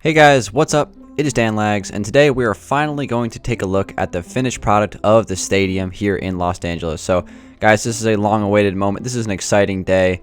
Hey guys, what's up? It is Danlags, and today we are finally going to take a look at the finished product of the stadium here in Los Angeles. So, guys, this is a long-awaited moment. This is an exciting day.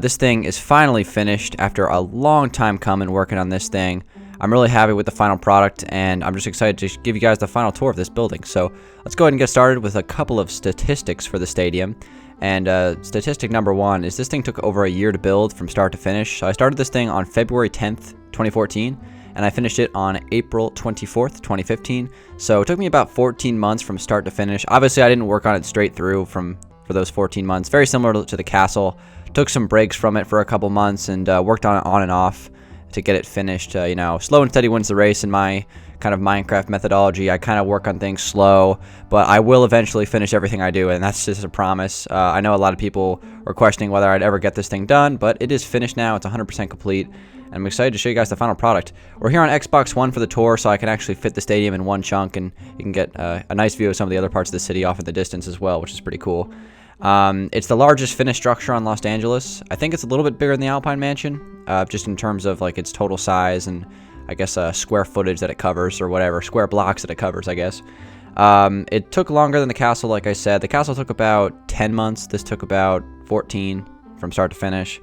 This thing is finally finished after a long time coming working on this thing. I'm really happy with the final product, and I'm just excited to give you guys the final tour of this building. So, let's go ahead and get started with a couple of statistics for the stadium. And statistic number one is this thing took over a year to build from start to finish. So I started this thing on February 10th, 2014, and I finished it on April 24th, 2015. So it took me about 14 months from start to finish. Obviously, I didn't work on it straight through for those 14 months. Very similar to the castle. Took some breaks from it for a couple months and worked on it on and off to get it finished. Slow and steady wins the race in my kind of Minecraft methodology. I kind of work on things slow, but I will eventually finish everything I do, and that's just a promise. I know a lot of people were questioning whether I'd ever get this thing done, but it is finished now. It's 100% complete, and I'm excited to show you guys the final product. We're here on Xbox One for the tour, so I can actually fit the stadium in one chunk, and you can get a nice view of some of the other parts of the city off in the distance as well, which is pretty cool. It's the largest finished structure on Los Angeles. I think it's a little bit bigger than the Alpine Mansion, just in terms of like its total size and I guess square footage that it covers, or whatever, square blocks that it covers, I guess. It took longer than the castle, like I said. The castle took about 10 months. This took about 14 from start to finish.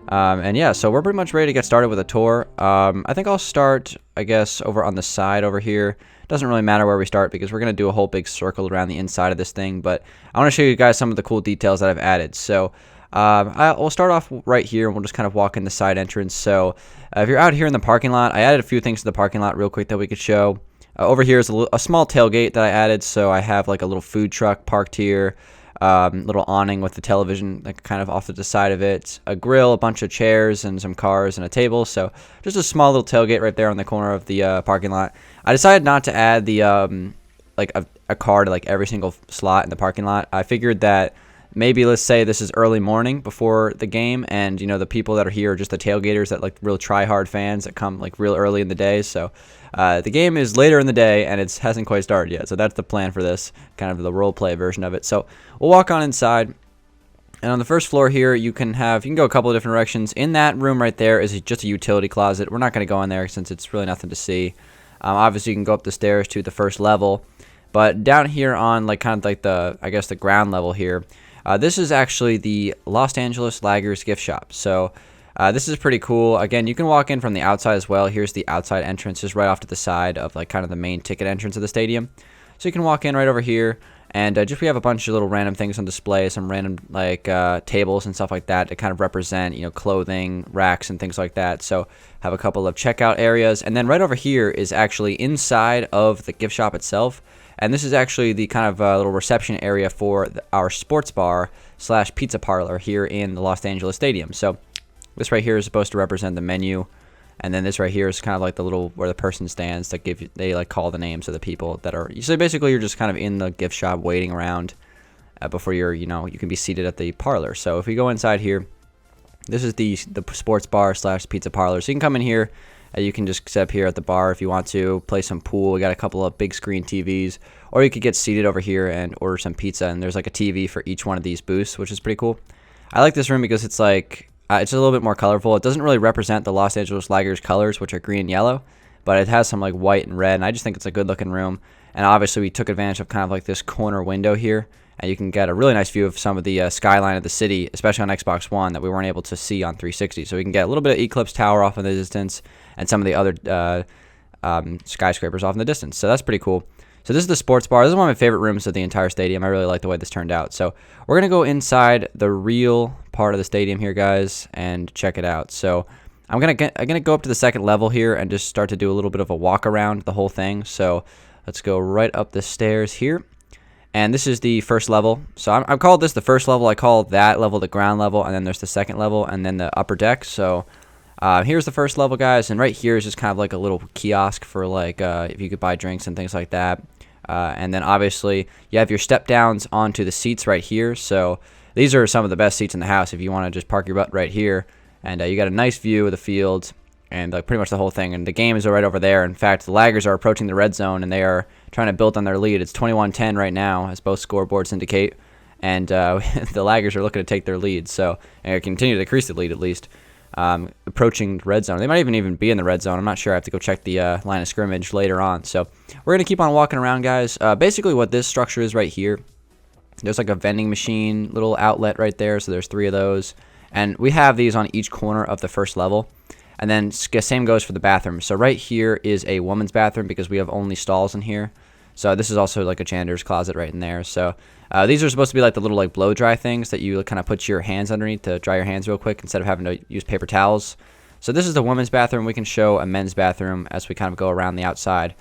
And yeah, so we're pretty much ready to get started with a tour. I think I'll start, I guess, over on the side over here. Doesn't really matter where we start because we're going to do a whole big circle around the inside of this thing, but I want to show you guys some of the cool details that I've added. So we'll start off right here, and we'll just kind of walk in the side entrance. So if you're out here in the parking lot, I added a few things to the parking lot real quick that we could show. Over here is a small tailgate that I added, so I have like a little food truck parked here, little awning with the television like kind of off to the side of it, a grill, a bunch of chairs, and some cars and a table. So just a small little tailgate right there on the corner of the parking lot. I decided not to add the like a car to like every single slot in the parking lot. I figured that maybe, let's say this is early morning before the game, and the people that are here are just the tailgaters that like real try-hard fans that come like real early in the day. So the game is later in the day, and it hasn't quite started yet. So that's the plan for this, kind of the role play version of it. So we'll walk on inside, and on the first floor here, you can go a couple of different directions. In that room right there is just a utility closet. We're not going to go in there since it's really nothing to see. Obviously, you can go up the stairs to the first level, but down here on like kind of like the ground level here. This is actually the Los Angeles Laggers gift shop. So this is pretty cool. Again, you can walk in from the outside as well. Here's the outside entrance, just right off to the side of like kind of the main ticket entrance of the stadium. So you can walk in right over here, and we have a bunch of little random things on display, some random like tables and stuff like that to kind of represent clothing racks and things like that. So have a couple of checkout areas, and then right over here is actually inside of the gift shop itself. And this is actually the kind of little reception area for our sports bar / pizza parlor here in the Los Angeles Stadium. So this right here is supposed to represent the menu, and then this right here is kind of like the little where the person stands that they like call the names of the people that are. So basically, you're just kind of in the gift shop waiting around before you can be seated at the parlor. So if we go inside here, this is the sports bar / pizza parlor. So you can come in here. You can just sit up here at the bar if you want to, play some pool. We got a couple of big screen TVs, or you could get seated over here and order some pizza, and there's like a TV for each one of these booths, which is pretty cool. I like this room because it's like, it's a little bit more colorful. It doesn't really represent the Los Angeles Laggers colors, which are green and yellow, but it has some like white and red, and I just think it's a good looking room. And obviously we took advantage of kind of like this corner window here, and you can get a really nice view of some of the skyline of the city, especially on Xbox One, that we weren't able to see on 360. So we can get a little bit of Eclipse Tower off in the distance, and some of the other skyscrapers off in the distance. So that's pretty cool. So this is the sports bar. This is one of my favorite rooms of the entire stadium. I really like the way this turned out. So we're going to go inside the real part of the stadium here, guys, and check it out. So I'm gonna go up to the second level here and just start to do a little bit of a walk around the whole thing. So let's go right up the stairs here. And this is the first level. So I've called this the first level. I call that level the ground level, and then there's the second level, and then the upper deck. So here's the first level, guys, and right here is just kind of like a little kiosk for like if you could buy drinks and things like that. And then obviously you have your step downs onto the seats right here. So these are some of the best seats in the house if you want to just park your butt right here, and you got a nice view of the field and like pretty much the whole thing. And the game is right over there. In fact, the Laggers are approaching the red zone, and they are trying to build on their lead. It's 21-10 right now, as both scoreboards indicate, and the Laggers are looking to take their lead, so continue to increase the lead at least. approaching the red zone. They might even be in the red zone. I'm not sure. I have to go check the line of scrimmage later on. So we're going to keep on walking around, guys. Basically what this structure is right here, there's like a vending machine little outlet right there. So there's 3 of those. And we have these on each corner of the first level. And then same goes for the bathroom. So right here is a woman's bathroom because we have only stalls in here. So this is also like a janitor's closet right in there. So these are supposed to be like the little like blow dry things that you kind of put your hands underneath to dry your hands real quick instead of having to use paper towels. So this is the women's bathroom. We can show a men's bathroom as we kind of go around the outside.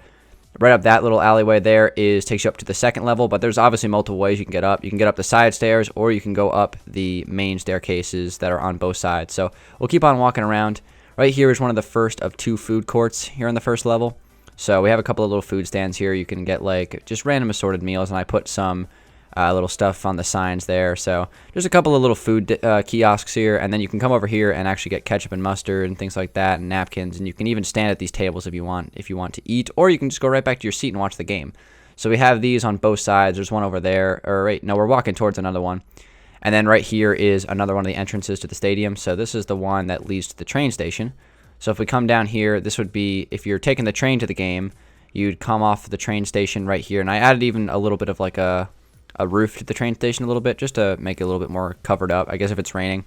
Right up that little alleyway there takes you up to the second level, but there's obviously multiple ways you can get up. You can get up the side stairs, or you can go up the main staircases that are on both sides. So we'll keep on walking around. Right here is one of the first of 2 food courts here on the first level. So we have a couple of little food stands here. You can get like just random assorted meals, and I put some little stuff on the signs there. So there's a couple of little food kiosks here, and then you can come over here and actually get ketchup and mustard and things like that, and napkins, and you can even stand at these tables if you want to eat, or you can just go right back to your seat and watch the game. So we have these on both sides. There's one over there, or wait, no, we're walking towards another one. And then right here is another one of the entrances to the stadium. So this is the one that leads to the train station. So if we come down here, this would be, if you're taking the train to the game, you'd come off the train station right here. And I added even a little bit of like a roof to the train station a little bit, just to make it a little bit more covered up, I guess, if it's raining.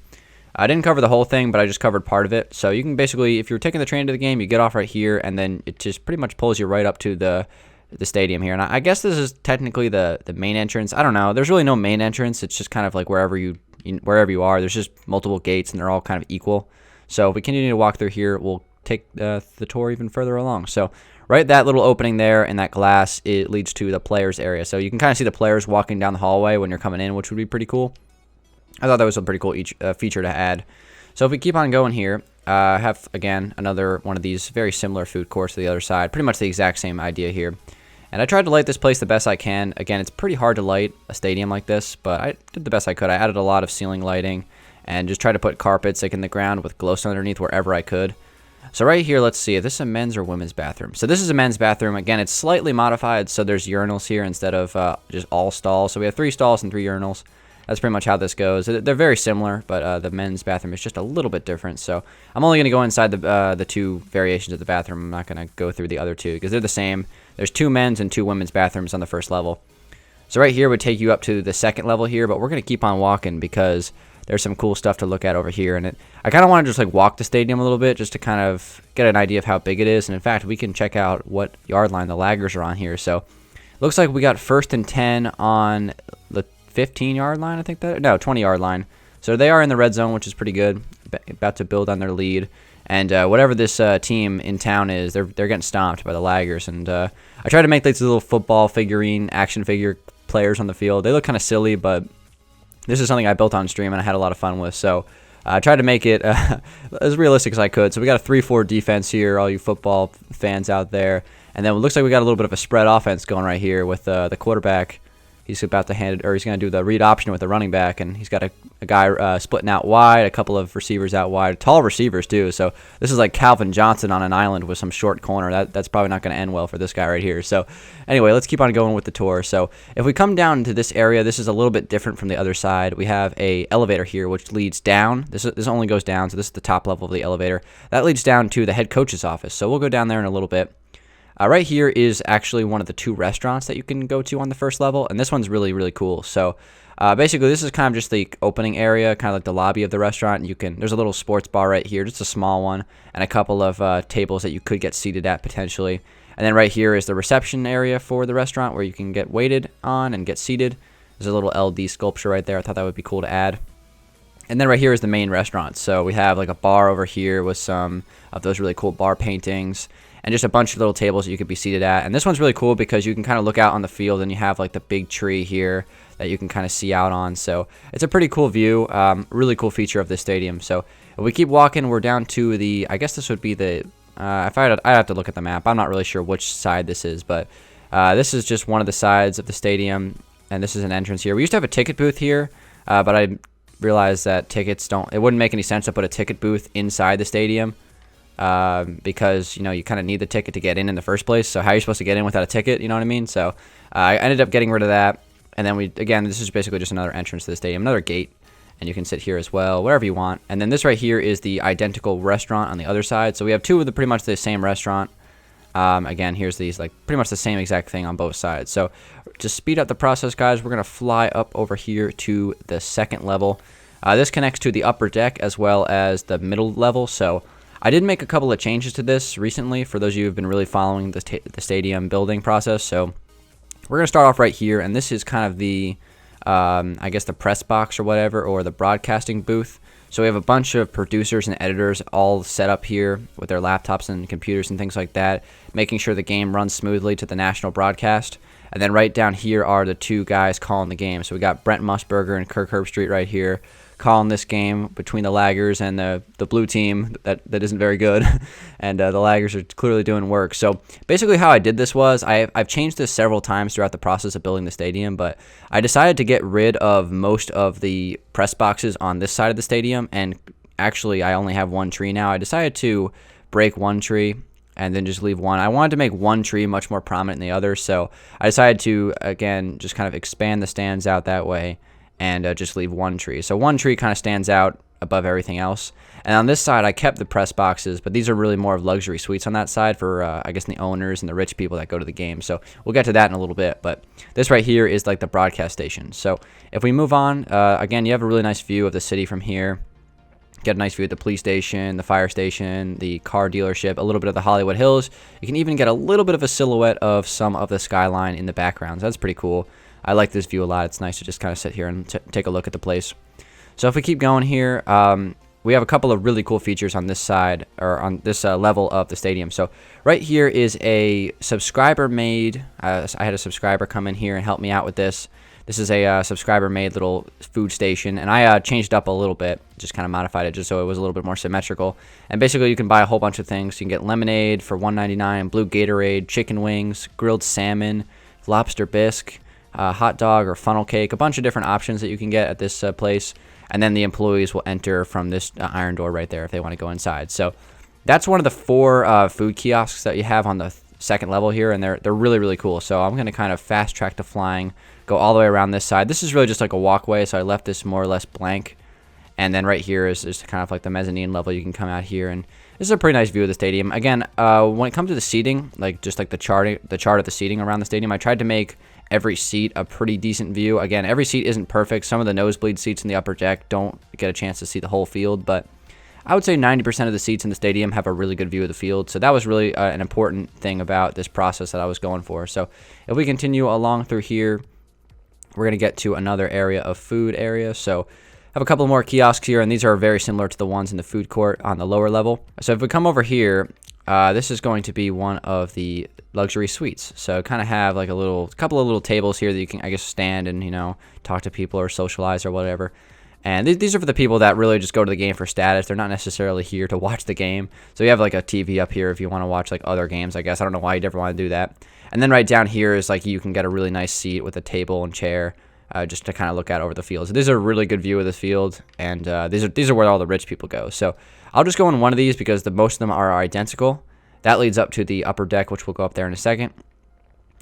I didn't cover the whole thing, but I just covered part of it. So you can basically, if you're taking the train to the game, you get off right here, and then it just pretty much pulls you right up to the stadium here. And I guess this is technically the main entrance. I don't know. There's really no main entrance. It's just kind of like wherever you are. There's just multiple gates, and they're all kind of equal. So if we continue to walk through here, we'll take the tour even further along. So right, that little opening there in that glass, it leads to the players area. So you can kind of see the players walking down the hallway when you're coming in, which would be pretty cool. I thought that was a pretty cool feature to add. So if we keep on going here, I have, again, another one of these very similar food courts to the other side. Pretty much the exact same idea here. And I tried to light this place the best I can. Again, it's pretty hard to light a stadium like this, but I did the best I could. I added a lot of ceiling lighting and just tried to put carpets like in the ground with glow stone underneath wherever I could. So right here, let's see if this is a men's or women's bathroom. So this is a men's bathroom. Again, it's slightly modified, so there's urinals here instead of just all stalls. So we have 3 stalls and 3 urinals. That's pretty much how this goes. They're very similar, but the men's bathroom is just a little bit different. So I'm only going to go inside the 2 variations of the bathroom. I'm not going to go through the other 2 because they're the same. There's 2 men's and 2 women's bathrooms on the first level. So right here would take you up to the second level here, but we're going to keep on walking because there's some cool stuff to look at over here. And I kind of want to just like walk the stadium a little bit just to kind of get an idea of how big it is. And in fact, we can check out what yard line the laggers are on here. So looks like we got 1st and 10 on the 15-yard line, I think that. No, 20-yard line. So they are in the red zone, which is pretty good. About to build on their lead. And whatever this team in town is, they're getting stomped by the laggers. And I tried to make these little football figurine, action figure players on the field. They look kind of silly, but this is something I built on stream and I had a lot of fun with. So I tried to make it as realistic as I could. So we got a 3-4 defense here, all you football fans out there. And then it looks like we got a little bit of a spread offense going right here with the quarterback. He's about to hand it, or he's going to do the read option with the running back, and he's got a guy splitting out wide, a couple of receivers out wide, tall receivers too. So this is like Calvin Johnson on an island with some short corner. That's probably not going to end well for this guy right here. So anyway, let's keep on going with the tour. So if we come down to this area, this is a little bit different from the other side. We have a elevator here which leads down. This only goes down, so this is the top level of the elevator. That leads down to the head coach's office. So we'll go down there in a little bit. Right here is actually one of the 2 restaurants that you can go to on the first level, and this one's really, really cool. So basically, this is kind of just the opening area, kind of like the lobby of the restaurant. There's a little sports bar right here, just a small one, and a couple of tables that you could get seated at potentially. And then right here is the reception area for the restaurant where you can get waited on and get seated. There's a little LD sculpture right there. I thought that would be cool to add. And then right here is the main restaurant. So we have like a bar over here with some of those really cool bar paintings, and just a bunch of little tables that you could be seated at. And this one's really cool because you can kind of look out on the field, and you have like the big tree here that you can kind of see out on. So it's a pretty cool view, really cool feature of this stadium. So if we keep walking, we're down to the, I guess this would be the, I'd have to look at the map. I'm not really sure which side this is, but this is just one of the sides of the stadium, and this is an entrance here. We used to have a ticket booth here, but I realized that it wouldn't make any sense to put a ticket booth inside the stadium. Because you kind of need the ticket to get in the first place. So how are you supposed to get in without a ticket? You know what I mean? So I ended up getting rid of that. And then this is basically just another entrance to the stadium, another gate. and you can sit here as well, whatever you want. And then this right here is the identical restaurant on the other side. So we have two of the pretty much the same restaurant. Again, here's these like pretty much the same exact thing on both sides. So to speed up the process, guys, we're gonna fly up over here to the second level. This connects to the upper deck as well as the middle level. So I did make a couple of changes to this recently for those of you who've been really following the stadium building process. So we're gonna start off right here, and this is kind of the I guess the press box or whatever, or the broadcasting booth. So we have a bunch of producers and editors all set up here with their laptops and computers and things like that, making sure the game runs smoothly to the national broadcast. And then right down here are the two guys calling the game. So we got Brent Musburger and Kirk Herbstreit right here calling this game between the laggers and the blue team that isn't very good. And the laggers are clearly doing work. So basically how I did this was I've changed this several times throughout the process of building the stadium, but I decided to get rid of most of the press boxes on this side of the stadium, and actually I only have one tree now. I decided to break one tree and then just leave one. I wanted to make one tree much more prominent than the other, so I decided to, again, just kind of expand the stands out that way and just leave one tree. So one tree kind of stands out above everything else. And on this side, I kept the press boxes, but these are really more of luxury suites on that side for, I guess, the owners and the rich people that go to the game. So we'll get to that in a little bit, but this right here is like the broadcast station. So if we move on, again, you have a really nice view of the city from here. Get a nice view of the police station, the fire station, the car dealership, a little bit of the Hollywood Hills. You can even get a little bit of a silhouette of some of the skyline in the background. So that's pretty cool. I like this view a lot. It's nice to just kind of sit here and take a look at the place. So if we keep going here, we have a couple of really cool features on this side, or on this level of the stadium. So right here is a subscriber-made, I had a subscriber come in here and help me out with this. This is a subscriber-made little food station, and I changed it up a little bit, just kind of modified it just so it was a little bit more symmetrical. And basically you can buy a whole bunch of things. You can get lemonade for $1.99, blue Gatorade, chicken wings, grilled salmon, lobster bisque, hot dog or funnel cake, a bunch of different options that you can get at this place. And then the employees will enter from this iron door right there if they want to go inside. So that's one of the 4 food kiosks that you have on the second level here, and they're really, really cool. So I'm going to kind of fast track to flying, go all the way around this side. This is really just like a walkway, so I left this more or less blank. And then right here is kind of like the mezzanine level. You can come out here, and this is a pretty nice view of the stadium. Again, when it comes to the seating, like just like the chart of the seating around the stadium, I tried to make every seat a pretty decent view. Again, every seat isn't perfect. Some of the nosebleed seats in the upper deck don't get a chance to see the whole field, but I would say 90% of the seats in the stadium have a really good view of the field. So that was really an important thing about this process that I was going for. So if we continue along through here, we're going to get to another area of food area. So I have a couple more kiosks here, and these are very similar to the ones in the food court on the lower level. So if we come over here, this is going to be one of the luxury suites. So kind of have like a couple of little tables here that you can, I guess, stand and, talk to people or socialize or whatever. And these are for the people that really just go to the game for status. They're not necessarily here to watch the game. So you have like a TV up here if you want to watch like other games, I guess. I don't know why you'd ever want to do that. And then right down here is like you can get a really nice seat with a table and chair just to kind of look out over the field. So these are a really good view of the field, and these are where all the rich people go. So I'll just go in one of these because most of them are identical. That leads up to the upper deck, which we'll go up there in a second.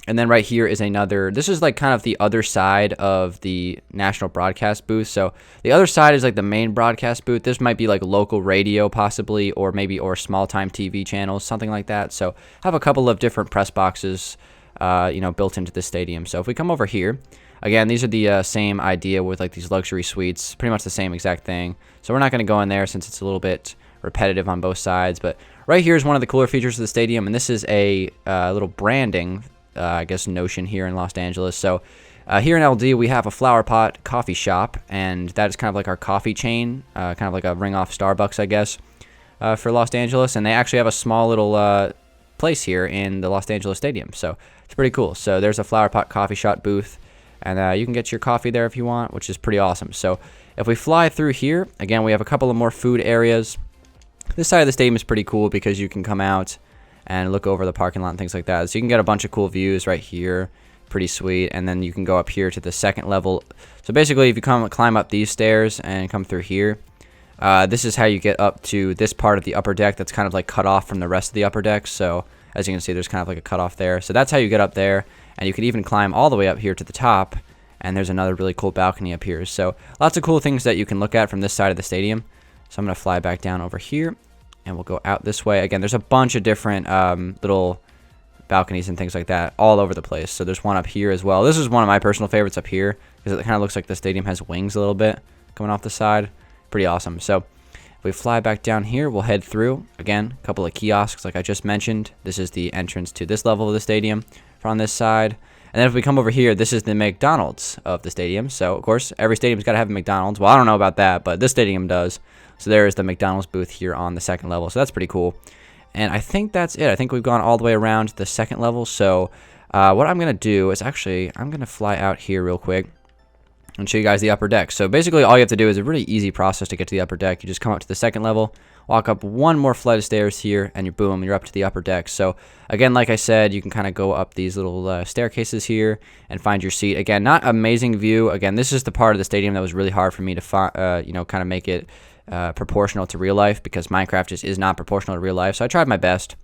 And then right here is another, this is like kind of the other side of the national broadcast booth. So the other side is like the main broadcast booth. This might be like local radio possibly, or small time TV channels, something like that. So I have a couple of different press boxes, built into the stadium. So if we come over here, again, these are the same idea with like these luxury suites, pretty much the same exact thing. So we're not going to go in there since it's a little bit repetitive on both sides. But right here is one of the cooler features of the stadium, and this is a little branding I guess notion here in Los Angeles. So here in LD we have a Flower Pot coffee shop, and that is kind of like our coffee chain, kind of like a ring off Starbucks, I guess, for Los Angeles. And they actually have a small little place here in the Los Angeles Stadium, so it's pretty cool. So there's a Flower Pot coffee shop booth, and you can get your coffee there if you want, which is pretty awesome. So if we fly through here, again, we have a couple of more food areas. This side of the stadium is pretty cool because you can come out and look over the parking lot and things like that. So you can get a bunch of cool views right here. Pretty sweet. And then you can go up here to the second level. So basically, if you climb up these stairs and come through here, this is how you get up to this part of the upper deck that's kind of like cut off from the rest of the upper deck. So as you can see, there's kind of like a cutoff there. So that's how you get up there. And you can even climb all the way up here to the top and there's another really cool balcony up here. So lots of cool things that you can look at from this side of the stadium. So I'm going to fly back down over here, and we'll go out this way. Again, there's a bunch of different little balconies and things like that all over the place. So there's one up here as well. This is one of my personal favorites up here because it kind of looks like the stadium has wings a little bit coming off the side. Pretty awesome. So if we fly back down here, we'll head through. Again, a couple of kiosks like I just mentioned. This is the entrance to this level of the stadium from this side. And then if we come over here, this is the McDonald's of the stadium. So, of course, every stadium's got to have a McDonald's. Well, I don't know about that, but this stadium does. So there is the McDonald's booth here on the second level. So that's pretty cool. And I think that's it. I think we've gone all the way around the second level. So what I'm going to do is actually, I'm going to fly out here real quick and show you guys the upper deck. So basically all you have to do is a really easy process to get to the upper deck. You just come up to the second level, walk up one more flight of stairs here, and you're up to the upper deck. So again, like I said, you can kind of go up these little staircases here and find your seat. Again, not amazing view. Again, this is the part of the stadium that was really hard for me to kind of make it proportional to real life, because Minecraft just is not proportional to real life. So I tried my best,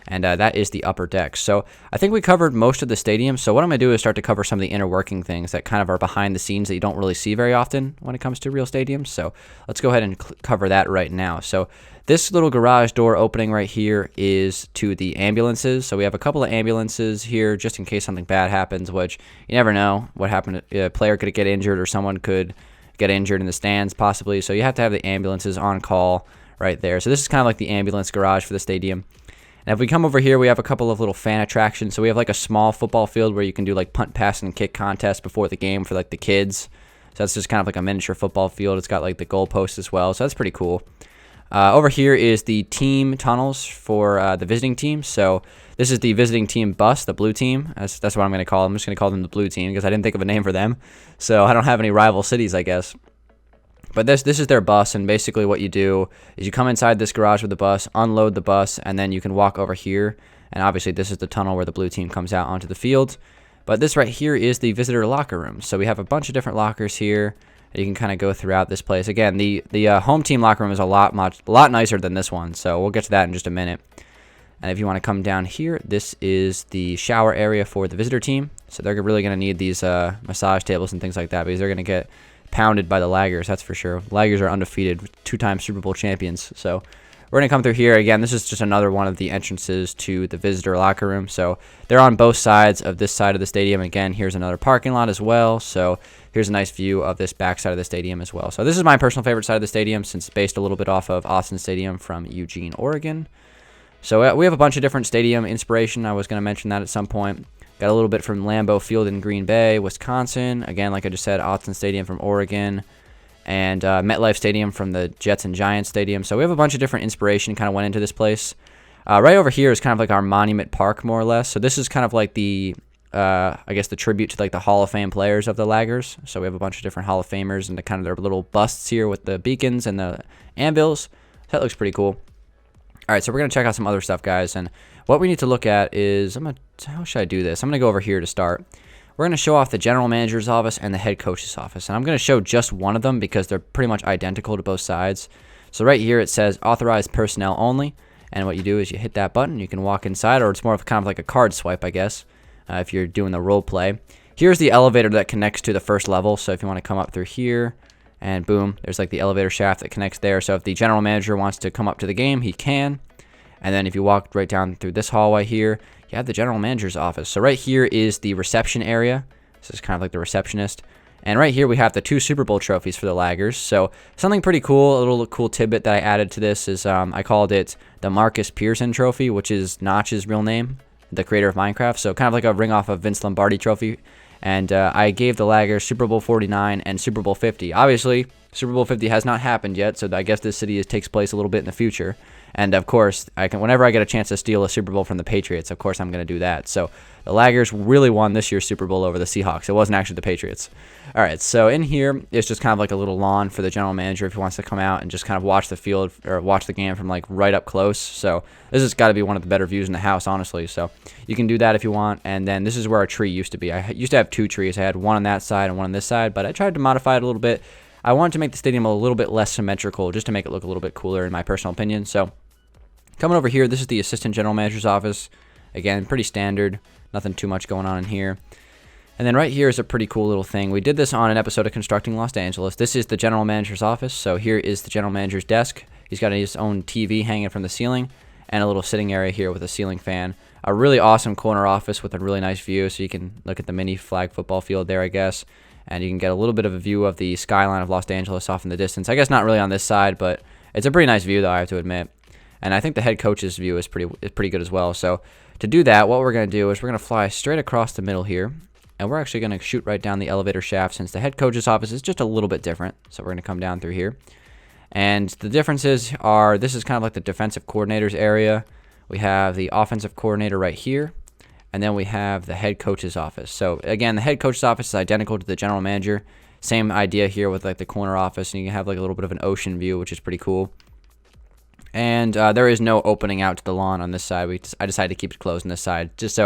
and that is the upper deck. So I think we covered most of the stadium. So what I'm going to do is start to cover some of the inner working things that kind of are behind the scenes that you don't really see very often when it comes to real stadiums. So let's go ahead and cover that right now. So this little garage door opening right here is to the ambulances. So we have a couple of ambulances here just in case something bad happens, which you never know what happened. A player could get injured, or someone could get injured in the stands possibly. So you have to have the ambulances on call right there. So this is kind of like the ambulance garage for the stadium. And if we come over here, we have a couple of little fan attractions. So we have like a small football field where you can do like punt, pass, and kick contests before the game for like the kids. So that's just kind of like a miniature football field. It's got like the goalposts as well. So that's pretty cool. Over here is the team tunnels for the visiting team. So this is the visiting team bus, the blue team. That's what I'm going to call them. I'm just going to call them the blue team because I didn't think of a name for them. So I don't have any rival cities, I guess. But this is their bus, and basically what you do is you come inside this garage with the bus, unload the bus, and then you can walk over here. And obviously this is the tunnel where the blue team comes out onto the field. But this right here is the visitor locker room. So we have a bunch of different lockers here. You can kind of go throughout this place. Again, the home team locker room is a lot nicer than this one, so we'll get to that in just a minute. And if you want to come down here, this is the shower area for the visitor team. So they're really going to need these massage tables and things like that, because they're going to get pounded by the laggers, that's for sure. Laggers are undefeated, 2-time Super Bowl champions. So we're going to come through here. Again, this is just another one of the entrances to the visitor locker room. So they're on both sides of this side of the stadium. Again, here's another parking lot as well. So here's a nice view of this back side of the stadium as well. So this is my personal favorite side of the stadium, since it's based a little bit off of Austin Stadium from Eugene, Oregon. So we have a bunch of different stadium inspiration. I was going to mention that at some point. Got a little bit from Lambeau Field in Green Bay, Wisconsin. Again, like I just said, Austin Stadium from Oregon. And MetLife Stadium from the Jets and Giants Stadium. So we have a bunch of different inspiration kind of went into this place. Right over here is kind of like our Monument Park, more or less. So this is kind of like the, I guess, the tribute to like the Hall of Fame players of the Laggers. So we have a bunch of different Hall of Famers and the kind of their little busts here with the beacons and the anvils. That looks pretty cool. All right, so we're going to check out some other stuff, guys. And what we need to look at is, how should I do this? I'm going to go over here to start. We're going to show off the general manager's office and the head coach's office. And I'm going to show just one of them because they're pretty much identical to both sides. So right here it says authorized personnel only. And what you do is you hit that button. You can walk inside, or it's more of kind of like a card swipe, I guess, if you're doing the role play. Here's the elevator that connects to the first level. So if you want to come up through here, and boom, there's like the elevator shaft that connects there. So if the general manager wants to come up to the game, he can. And then if you walk right down through this hallway here, you have the general manager's office. So right here is the reception area. This is kind of like the receptionist. And right here we have the 2 Super Bowl trophies for the Laggers. So something pretty cool, a little cool tidbit that I added to this is I called it the Marcus Pearson trophy, which is Notch's real name, the creator of Minecraft. So kind of like a ring off of Vince Lombardi trophy. And I gave the Laggers Super Bowl 49 and Super Bowl 50. Obviously, Super Bowl 50 has not happened yet, so I guess this city takes place a little bit in the future. And of course, whenever I get a chance to steal a Super Bowl from the Patriots, of course I'm going to do that. So the Laggers really won this year's Super Bowl over the Seahawks. It wasn't actually the Patriots. All right, so in here, it's just kind of like a little lawn for the general manager if he wants to come out and just kind of watch the field or watch the game from like right up close. So this has got to be one of the better views in the house, honestly. So you can do that if you want. And then this is where our tree used to be. I used to have 2 trees. I had one on that side and one on this side, but I tried to modify it a little bit. I wanted to make the stadium a little bit less symmetrical just to make it look a little bit cooler in my personal opinion. So coming over here, this is the assistant general manager's office. Again, pretty standard. Nothing too much going on in here. And then right here is a pretty cool little thing. We did this on an episode of Constructing Los Angeles. This is the general manager's office. So here is the general manager's desk. He's got his own TV hanging from the ceiling and a little sitting area here with a ceiling fan. A really awesome corner office with a really nice view, so you can look at the mini flag football field there, I guess. And you can get a little bit of a view of the skyline of Los Angeles off in the distance. I guess not really on this side, but it's a pretty nice view, though, I have to admit. And I think the head coach's view is pretty good as well. So to do that, what we're going to do is we're going to fly straight across the middle here. And we're actually going to shoot right down the elevator shaft since the head coach's office is just a little bit different. So we're going to come down through here. And the differences are, this is kind of like the defensive coordinator's area. We have the offensive coordinator right here. And then we have the head coach's office. So again, the head coach's office is identical to the general manager. Same idea here with like the corner office. And you can have like a little bit of an ocean view, which is pretty cool. And there is no opening out to the lawn on this side. I decided to keep it closed on this side. Just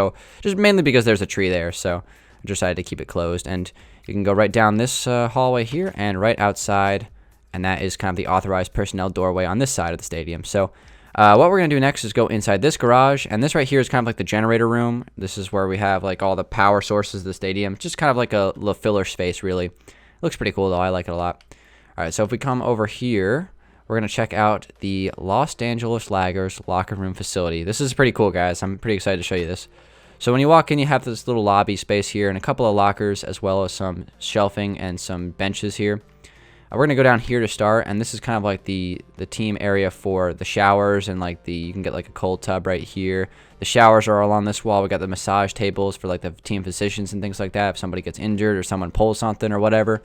mainly because there's a tree there. So decided to keep it closed, and you can go right down this hallway here and right outside, and that is kind of the authorized personnel doorway on this side of the stadium. So what we're going to do next is go inside this garage, and this right here is kind of like the generator room. This is where we have like all the power sources of the stadium, just kind of like a little filler space, really. It looks pretty cool, though. I like it a lot. All right, so if we come over here, we're going to check out the Los Angeles Laggers locker room facility. This is pretty cool, guys. I'm pretty excited to show you this. So when you walk in, you have this little lobby space here and a couple of lockers, as well as some shelving and some benches here. We're going to go down here to start, and this is kind of like the team area for the showers, and like you can get like a cold tub right here. The showers are along this wall. We got the massage tables for like the team physicians and things like that if somebody gets injured or someone pulls something or whatever.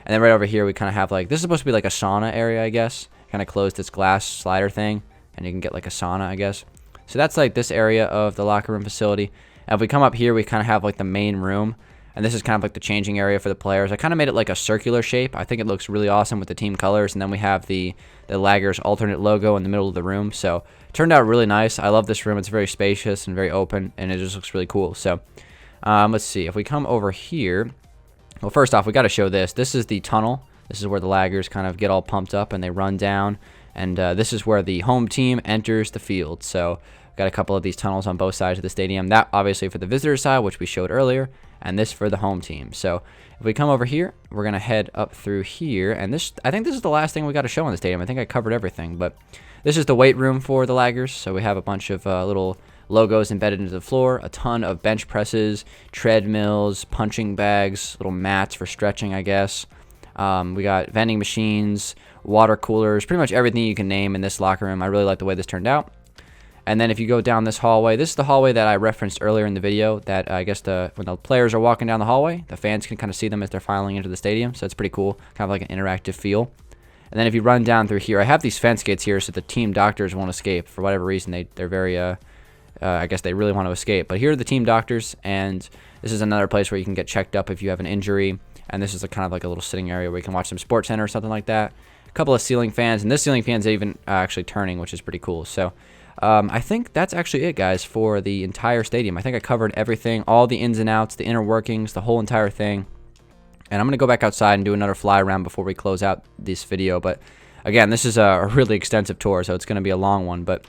And then right over here, we kind of have like, this is supposed to be like a sauna area, I guess. Kind of closed this glass slider thing, and you can get like a sauna, I guess. So that's like this area of the locker room facility. And if we come up here, we kind of have like the main room, and this is kind of like the changing area for the players. I kind of made it like a circular shape. I think it looks really awesome with the team colors, and then we have the Laggers alternate logo in the middle of the room. So it turned out really nice. I love this room. It's very spacious and very open, and it just looks really cool. So let's see. If we come over here, well, first off, we got to show this. This is the tunnel. This is where the Laggers kind of get all pumped up and they run down, and this is where the home team enters the field. So got a couple of these tunnels on both sides of the stadium. That obviously for the visitor side, which we showed earlier, and this for the home team. So if we come over here, we're going to head up through here, and I think this is the last thing we got to show in the stadium. I think I covered everything, but this is the weight room for the Laggers. So we have a bunch of little logos embedded into the floor, a ton of bench presses, treadmills, punching bags, little mats for stretching, I guess. We got vending machines, water coolers, pretty much everything you can name in this locker room. I really like the way this turned out. And then if you go down this hallway, this is the hallway that I referenced earlier in the video, that I guess when the players are walking down the hallway, the fans can kind of see them as they're filing into the stadium. So it's pretty cool, kind of like an interactive feel. And then if you run down through here, I have these fence gates here so the team doctors won't escape. For whatever reason, they're very, I guess they really want to escape. But here are the team doctors, and this is another place where you can get checked up if you have an injury. And this is kind of like a little sitting area where you can watch some Sports Center or something like that. A couple of ceiling fans, and this ceiling fan's even actually turning, which is pretty cool. So I think that's actually it, guys, for the entire stadium. I think I covered everything, all the ins and outs, the inner workings, the whole entire thing. And I'm going to go back outside and do another fly around before we close out this video. But again, this is a really extensive tour, so it's going to be a long one. But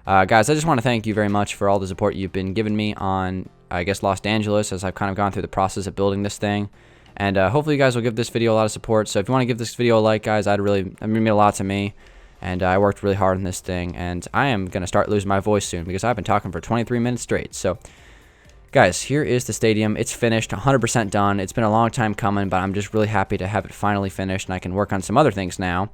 guys, I just want to thank you very much for all the support you've been giving me on, I guess, Los Angeles, as I've kind of gone through the process of building this thing. And hopefully you guys will give this video a lot of support. So if you want to give this video a like, guys, it mean a lot to me. And I worked really hard on this thing, and I am going to start losing my voice soon because I've been talking for 23 minutes straight. So, guys, here is the stadium. It's finished, 100% done. It's been a long time coming, but I'm just really happy to have it finally finished, and I can work on some other things now.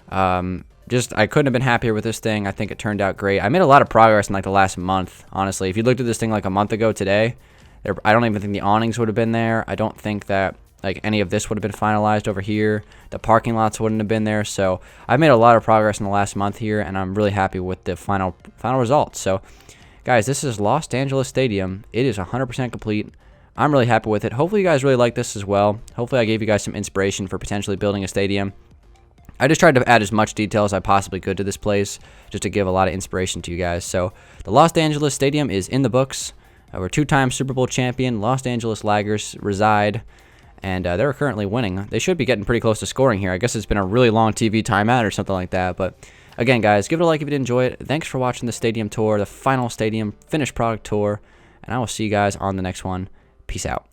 I couldn't have been happier with this thing. I think it turned out great. I made a lot of progress in like the last month, honestly. If you looked at this thing like a month ago today, I don't even think the awnings would have been there. I don't think that like any of this would have been finalized over here. The parking lots wouldn't have been there. So I've made a lot of progress in the last month here, and I'm really happy with the final results. So guys, this is Los Angeles Stadium. It is 100% complete. I'm really happy with it. Hopefully you guys really like this as well. Hopefully I gave you guys some inspiration for potentially building a stadium. I just tried to add as much detail as I possibly could to this place, just to give a lot of inspiration to you guys. So the Los Angeles Stadium is in the books. We're two-time Super Bowl champion. Los Angeles Laggers reside, and they're currently winning. They should be getting pretty close to scoring here. I guess it's been a really long TV timeout or something like that. But again, guys, give it a like if you did enjoy it. Thanks for watching the stadium tour, the final stadium finished product tour, and I will see you guys on the next one. Peace out.